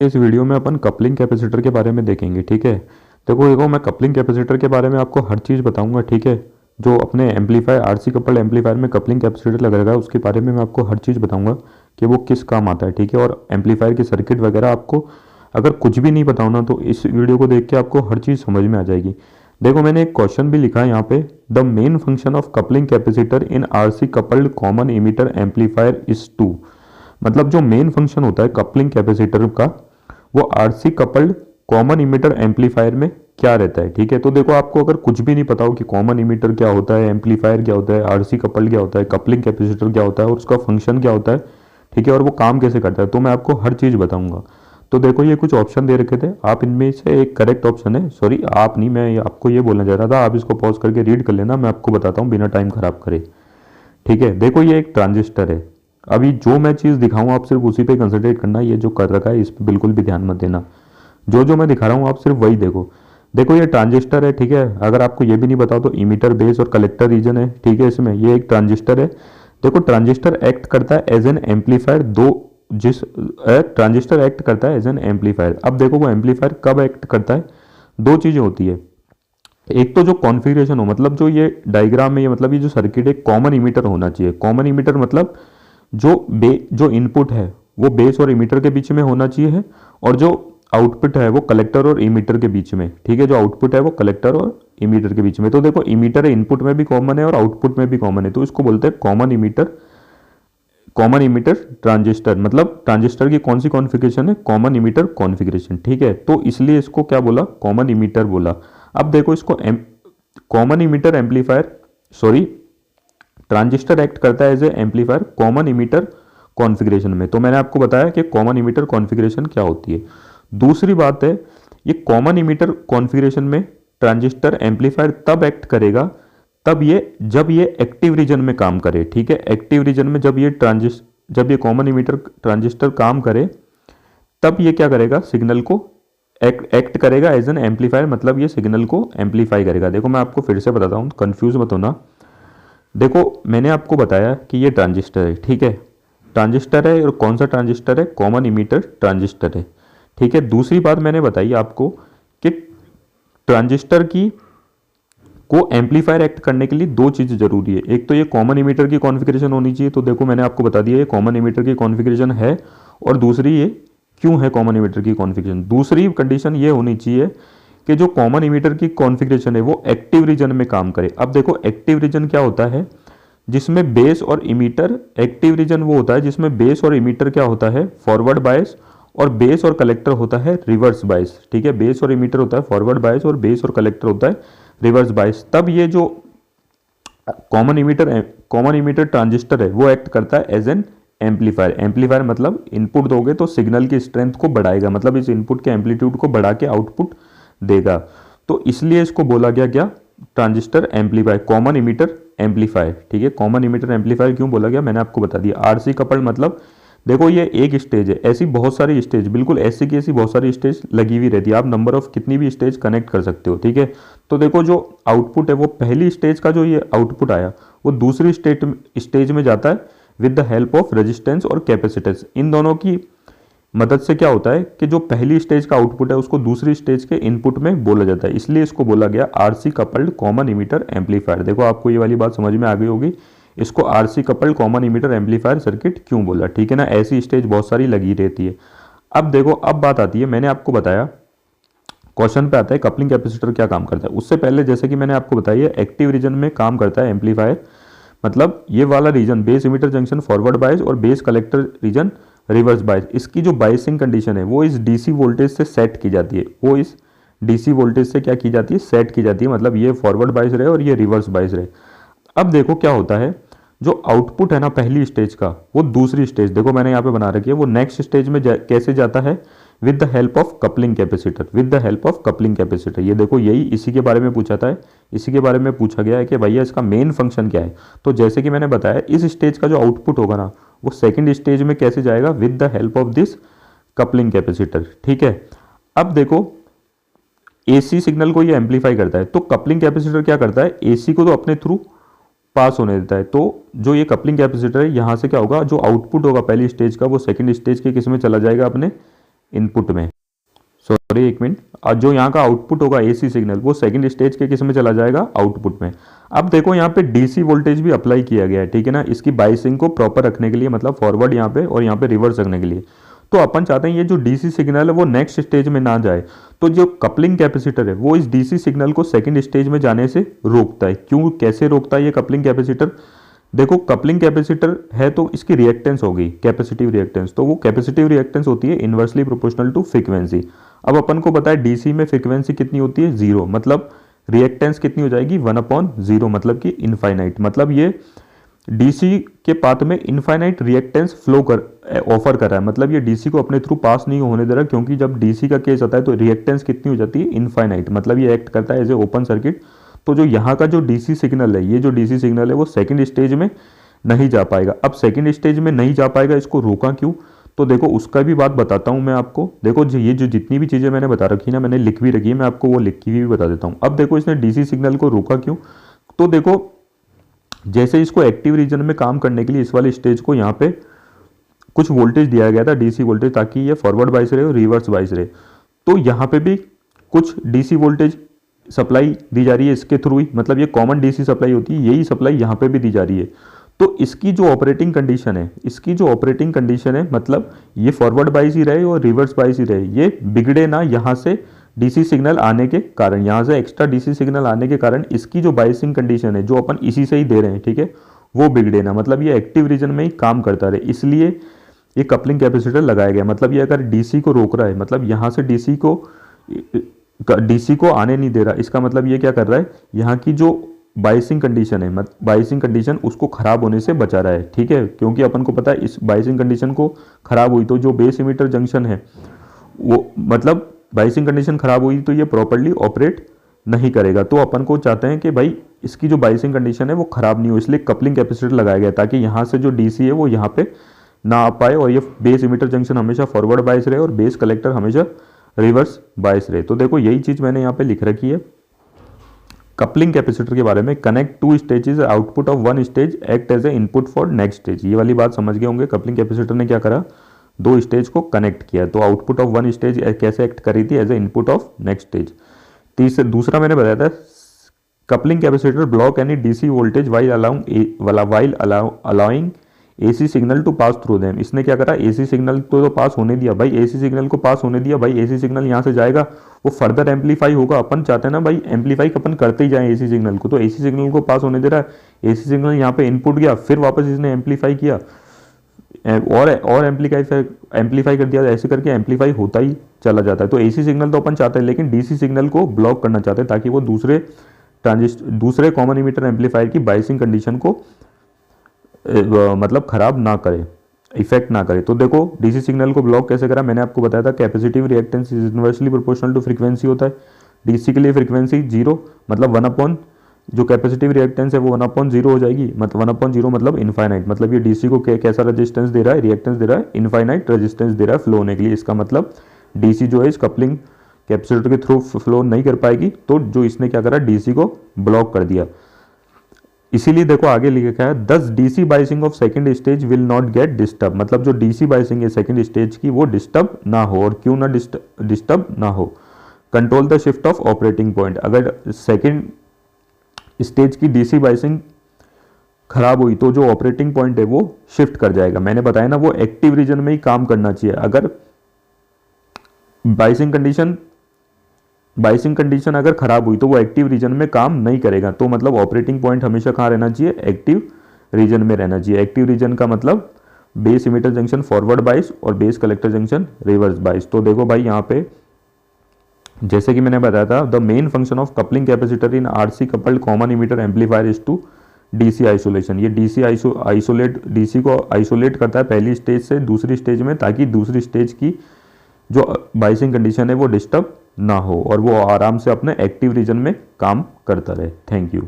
इस वीडियो में अपन coupling capacitor के बारे में देखेंगे। ठीक है, देखो मैं कपलिंग कैपेसिटर के बारे में आपको हर चीज़ बताऊंगा। ठीक है, जो अपने एम्पलीफायर आरसी कपल्ड एम्पलीफायर में कपलिंग कैपेसिटर लगेगा उसके बारे में मैं आपको हर चीज़ बताऊंगा कि वो किस काम आता है। ठीक है, और एम्पलीफायर की सर्किट वगैरह आपको अगर कुछ भी नहीं पता हो ना तो इस वीडियो को देख के आपको हर चीज़ समझ में आ जाएगी। देखो मैंने एक क्वेश्चन भी लिखा है यहाँ पे, the main function of coupling capacitor in RC coupled common emitter amplifier is to. मतलब जो मेन फंक्शन होता है कपलिंग कैपेसिटर का वो RC coupled common emitter amplifier में क्या रहता है। ठीक है, तो देखो आपको अगर कुछ भी नहीं पता हो कि कॉमन इमीटर क्या होता है, एम्पलीफायर क्या होता है, आरसी कपल्ड क्या होता है, कपलिंग कैपेसिटर क्या होता है और उसका फंक्शन क्या होता है, ठीक है, और वो काम कैसे करता है, तो मैं आपको हर चीज़ बताऊंगा। तो देखो ये कुछ ऑप्शन दे रखे थे, आप इनमें से एक करेक्ट ऑप्शन है, सॉरी आप नहीं, मैं आपको ये बोलना चाह रहा था, आप इसको पॉज करके रीड कर लेना, मैं आपको बताता हूँ बिना टाइम खराब करे। ठीक है, देखो ये एक ट्रांजिस्टर है। अभी जो मैं चीज़ दिखाऊं आप सिर्फ उसी पे कंसंट्रेट करना, ये जो कर रखा है इस पे बिल्कुल भी ध्यान मत देना। जो जो मैं दिखा रहा हूँ आप सिर्फ वही देखो। देखो ये ट्रांजिस्टर है। ठीक है, अगर आपको ये भी नहीं बताओ तो इमीटर, बेस और कलेक्टर रीजन है। ठीक है, इसमें ये एक ट्रांजिस्टर है। देखो ट्रांजिस्टर एक्ट करता है एज एन एम्पलीफायर, दो जिस ट्रांजिस्टर एक्ट करता है एज एन एम्पलीफायर। अब देखो वो एम्पलीफायर कब एक्ट करता है, दो चीज़ें होती है। एक तो जो कॉन्फ़िगरेशन हो, मतलब जो ये डायग्राम में, ये मतलब ये जो सर्किट है कॉमन इमीटर होना चाहिए। कॉमन इमीटर मतलब जो इनपुट है वो बेस और इमीटर के बीच में होना चाहिए है, और जो आउटपुट है वो कलेक्टर और इमीटर के बीच में। ठीक है, जो आउटपुट है वो कलेक्टर और इमीटर के बीच में। तो देखो इमीटर है, इनपुट में भी कॉमन है और आउटपुट में भी कॉमन है, तो इसको बोलते हैं common emitter. Common emitter transistor, मतलब ट्रांजिस्टर की कौन सी कॉन्फ़िगरेशन है, कॉमन इमीटर कॉन्फ़िगरेशन। ठीक है, तो इसलिए इसको क्या बोला, कॉमन इमीटर बोला। अब देखो इसको common emitter amplifier, sorry, transistor act करता है as a amplifier common emitter configuration में। तो मैंने आपको बताया कि कॉमन इमीटर कॉन्फ़िगरेशन क्या होती है। दूसरी बात है, ये कॉमन इमीटर कॉन्फ़िगरेशन में ट्रांजिस्टर एम्पलीफायर तब एक्ट करेगा जब ये एक्टिव रीजन में काम करे। ठीक है, एक्टिव रीजन में जब ये कॉमन इमीटर ट्रांजिस्टर काम करे तब ये क्या करेगा, सिग्नल को एक्ट करेगा एज एन एम्पलीफायर, मतलब ये सिग्नल को एम्पलीफाई करेगा। देखो मैं आपको फिर से बताता हूँ, कंफ्यूज मत होना। देखो मैंने आपको बताया कि ये ट्रांजिस्टर है। ठीक है, ट्रांजिस्टर है, और कौन सा ट्रांजिस्टर है, कॉमन इमीटर ट्रांजिस्टर है। ठीक है, दूसरी बात मैंने बताई आपको कि ट्रांजिस्टर की को एम्पलीफायर एक्ट करने के लिए दो चीज़ जरूरी है। एक तो ये कॉमन इमीटर की कॉन्फ़िगरेशन होनी चाहिए, तो देखो मैंने आपको बता दिया ये कॉमन इमीटर की कॉन्फ़िगरेशन है। और दूसरी ये क्यों है कॉमन इमीटर की कॉन्फ़िगरेशन, दूसरी कंडीशन ये होनी चाहिए कि जो कॉमन इमीटर की कॉन्फ़िगरेशन है वो एक्टिव रीजन में काम करे। अब देखो एक्टिव रीजन क्या होता है, जिसमें बेस और इमीटर, एक्टिव रीजन वो होता है जिसमें बेस और इमीटर क्या होता है, फॉरवर्ड बायस, और बेस और कलेक्टर होता है रिवर्स बायस। ठीक है, बेस और इमीटर होता है फॉरवर्ड बायस और बेस और कलेक्टर होता है रिवर्स बायस। तब ये जो कॉमन इमीटर ट्रांजिस्टर है वो एक्ट करता है एज एन एम्पलीफायर। एम्पलीफायर मतलब इनपुट दोगे तो सिग्नल की स्ट्रेंथ को बढ़ाएगा, मतलब इस इनपुट के एम्पलीट्यूड को बढ़ा के आउटपुट देगा। तो इसलिए इसको बोला गया क्या, transistor amplifier, common emitter amplifier. ठीक है, कॉमन इमीटर एम्पलीफायर क्यों बोला गया मैंने आपको बता दिया। आरसी कपल्ड मतलब देखो ये एक स्टेज है, ऐसी बहुत सारी स्टेज, बिल्कुल ऐसी की ऐसी बहुत सारी स्टेज लगी हुई रहती है, आप नंबर ऑफ कितनी भी स्टेज कनेक्ट कर सकते हो। ठीक है, तो देखो जो आउटपुट है वो पहली स्टेज का जो ये आउटपुट आया वो दूसरी स्टेज में जाता है with the help of resistance और कैपेसिटेंस। इन दोनों की मदद से क्या होता है कि जो पहली स्टेज का आउटपुट है उसको दूसरी स्टेज के इनपुट में बोला जाता है, इसलिए इसको बोला गया RC coupled common emitter amplifier. देखो आपको ये वाली बात समझ में आ गई होगी, इसको RC coupled common emitter amplifier circuit क्यों बोला। ठीक है ना, ऐसी स्टेज बहुत सारी लगी रहती है। अब देखो अब बात आती है, मैंने आपको बताया क्वेश्चन पे आता है कपलिंग कैपेसिटर क्या काम करता है। उससे पहले जैसे कि मैंने आपको बताया एक्टिव रीजन में काम करता है एम्पलीफायर, मतलब ये वाला region base emitter junction forward bias और base collector region reverse bias. इसकी जो बायसिंग कंडीशन है वो इस डीसी वोल्टेज से सेट की जाती है, वो इस डीसी वोल्टेज से क्या की जाती है, सेट की जाती है, मतलब ये फॉरवर्ड बायस रहे और ये रिवर्स बायस रहे। अब देखो क्या होता है, जो आउटपुट है ना पहली स्टेज का वो दूसरी स्टेज, देखो मैंने यहाँ पे बना रखी है, वो नेक्स्ट स्टेज में कैसे जाता है, with the help of coupling capacitor, with the help of coupling capacitor. ये देखो यही इसी के बारे में पूछा था, इसी के बारे में पूछा गया है कि भैया इसका मेन फंक्शन क्या है। तो जैसे कि मैंने बताया इस स्टेज का जो आउटपुट होगा ना वो सेकेंड स्टेज में कैसे जाएगा, with the help of this coupling capacitor. ठीक है, अब देखो एसी सिग्नल को ये एम्पलीफाई करता है, तो कपलिंग कैपेसिटर क्या करता है, एसी को तो अपने थ्रू पास होने देता है। तो जो ये कपलिंग कैपेसिटर है यहाँ से क्या होगा, जो आउटपुट होगा पहली स्टेज का वो सेकंड स्टेज के किस में चला जाएगा, अपने इनपुट में, सॉरी एक मिनट, जो यहाँ का आउटपुट होगा एसी सिग्नल वो सेकंड स्टेज के किस में चला जाएगा, आउटपुट में। अब देखो यहाँ पे डीसी वोल्टेज भी अप्लाई किया गया है, ठीक है ना, इसकी बाइसिंग को प्रॉपर रखने के लिए, मतलब फॉरवर्ड यहाँ पे और यहाँ पे रिवर्स रखने के लिए। तो अपन चाहते हैं ये जो डीसी सिग्नल है वो नेक्स्ट स्टेज में ना जाए, तो जो कपलिंग कैपेसिटर है वो इस डीसी सिग्नल को सेकंड स्टेज में जाने से रोकता है। क्यों, कैसे रोकता है ये कपलिंग कैपेसिटर? देखो कपलिंग कैपेसिटर है तो इसकी रिएक्टेंस होगी कैपेसिटिव रिएक्टेंस, तो वो कैपेसिटिव रिएक्टेंस होती है इनवर्सली प्रोपोर्शनल टू फ्रीक्वेंसी। अब अपन को पता है डीसी में फ्रीक्वेंसी कितनी होती है, 0, मतलब रिएक्टेंस कितनी हो जाएगी, 1/0, मतलब कि इनफाइनाइट। मतलब ये डीसी के पाथ में इनफाइनाइट रिएक्टेंस फ्लो ऑफर कर रहा है, मतलब ये डीसी को अपने थ्रू पास नहीं होने दे रहा, क्योंकि जब डीसी का केस आता है तो रिएक्टेंस कितनी हो जाती है, इनफाइनाइट, मतलब ये एक्ट करता है एज ए ओपन सर्किट। तो जो यहाँ का जो डीसी सिग्नल है, ये जो डीसी सिग्नल है वो सेकंड स्टेज में नहीं जा पाएगा। अब सेकंड स्टेज में नहीं जा पाएगा, इसको रोका क्यों? तो देखो उसका भी बात बताता हूँ मैं आपको। देखो ये जो जितनी भी चीज़ें मैंने बता रखी ना, मैंने लिख भी रखी है, मैं आपको वो लिखी हुई भी बता देता हूँ। अब देखो इसने डीसी सिग्नल को रोका क्यों? तो देखो जैसे इसको एक्टिव रीजन में काम करने के लिए इस वाले स्टेज को यहाँ पे कुछ वोल्टेज दिया गया था, डीसी वोल्टेज, ताकि ये फॉरवर्ड बाइस रहे और रिवर्स बाइस रहे। तो यहाँ पे भी कुछ डीसी वोल्टेज सप्लाई दी जा रही है इसके थ्रू ही, मतलब ये कॉमन डीसी सप्लाई होती है, यही सप्लाई यहाँ पे भी दी जा रही है। तो इसकी जो ऑपरेटिंग कंडीशन है, मतलब ये फॉरवर्ड बाइस ही रहे और रिवर्स बाइस ही रहे, ये बिगड़े ना यहाँ से डीसी सिग्नल आने के कारण, यहाँ से एक्स्ट्रा डीसी सिग्नल आने के कारण इसकी जो बाइसिंग कंडीशन है जो अपन इसी से ही दे रहे हैं, ठीक है, वो बिगड़े ना, मतलब ये एक्टिव रीजन में ही काम करता रहे, इसलिए ये कपलिंग कैपेसिटर लगाया गया। मतलब ये अगर डीसी को रोक रहा है, मतलब यहाँ से डीसी को आने नहीं दे रहा, इसका मतलब ये क्या कर रहा है, यहाँ की जो बाइसिंग कंडीशन है, बाइसिंग कंडीशन उसको खराब होने से बचा रहा है, ठीक है, क्योंकि अपन को पता है इस बाइसिंग कंडीशन को खराब हुई तो जो बेस इमीटर जंक्शन है वो, मतलब बाइसिंग कंडीशन खराब हुई तो ये प्रॉपर्ली ऑपरेट नहीं करेगा। तो अपन को चाहते हैं कि भाई इसकी जो बाइसिंग कंडीशन है वो खराब नहीं हो, इसलिए कपलिंग कैपेसिटर लगाया गया ताकि यहाँ से जो डीसी है वो यहाँ पे ना आ पाए और ये बेस इमीटर जंक्शन हमेशा फॉरवर्ड बाइस रहे और बेस कलेक्टर हमेशा रिवर्स बाइस रहे। तो देखो यही चीज मैंने यहाँ पे लिख रखी है कपलिंग कैपेसिटर के बारे में। Connect two stages, output of one stage act as a input for next stage. ये वाली बात समझ गए होंगे, कपलिंग कैपेसिटर ने क्या करा, 2 स्टेज को कनेक्ट किया, तो आउटपुट ऑफ वन स्टेज कैसे एक्ट करी थी, as a input of next stage. दूसरा मैंने बताया था coupling capacitor block any DC voltage while allowing AC signal to pass through them. इसने क्या करा, एसी सिग्नल तो पास होने दिया, भाई एसी सिग्नल को पास होने दिया, भाई एसी सिग्नल यहाँ से जाएगा वो फर्दर एम्पलीफाई होगा, अपन चाहते हैं ना भाई एम्पलीफाई अपन करते ही जाए एसी सिग्नल को, तो एसी सिग्नल को पास होने दे रहा है, एसी सिग्नल यहाँ पे इनपुट गया, फिर वापस इसने एम्पलीफाई किया और एम्पलीफाई कर दिया, ऐसे करके एम्पलीफाई होता ही चला जाता है। तो एसी सिग्नल तो अपन चाहते हैं, लेकिन डीसी सिग्नल को ब्लॉक करना चाहते हैं ताकि वो दूसरे कॉमन इमीटर एम्पलीफायर की बाइसिंग कंडीशन को मतलब खराब ना करे, इफेक्ट ना करे। तो देखो डीसी सिग्नल को ब्लॉक कैसे करा, मैंने आपको बताया था capacitive reactance is inversely proportional to frequency होता है। डीसी के लिए फ्रीक्वेंसी 0, मतलब 1 जो कैपेसिटिव रिएक्टेंस है वो 1/0 हो जाएगी, मतलब 1/0 मतलब इनफाइनाइट, मतलब ये डीसी को कैसा रेजिस्टेंस दे रहा है, रिएक्टेंस दे रहा है, इनफाइनाइट रेजिस्टेंस दे रहा है फ्लो होने के लिए। इसका मतलब डीसी जो है इस कपलिंग कैपेसिटर के थ्रू फ्लो नहीं कर पाएगी, तो जो इसने क्या करा, डीसी को ब्लॉक कर दिया। इसीलिए देखो आगे लिखा है दस DC biasing of second stage will not get disturb, मतलब जो डीसी बाइसिंग है सेकंड स्टेज की वो डिस्टर्ब ना हो। और क्यों ना डिस्टर्ब ना हो, control the shift of operating point. अगर सेकंड स्टेज की डीसी बाइसिंग खराब हुई तो जो ऑपरेटिंग पॉइंट है वो शिफ्ट कर जाएगा। मैंने बताया ना वो एक्टिव रीजन में ही काम करना चाहिए। अगर बाइसिंग कंडीशन अगर खराब हुई तो वो एक्टिव रीजन में काम नहीं करेगा। तो मतलब ऑपरेटिंग पॉइंट हमेशा कहाँ रहना चाहिए, एक्टिव रीजन में रहना चाहिए। एक्टिव रीजन का मतलब बेस इमीटर जंक्शन फॉरवर्ड बाइस और base collector junction reverse bias. तो देखो भाई यहाँ पे जैसे कि मैंने बताया था, the main function of coupling capacitor in RC coupled common emitter amplifier is to DC isolation. ये डीसी को आइसोलेट करता है पहली स्टेज से दूसरी स्टेज में, ताकि दूसरी स्टेज की जो बाइसिंग कंडीशन है वो डिस्टर्ब ना हो और वो आराम से अपने एक्टिव रीजन में काम करता रहे। Thank you.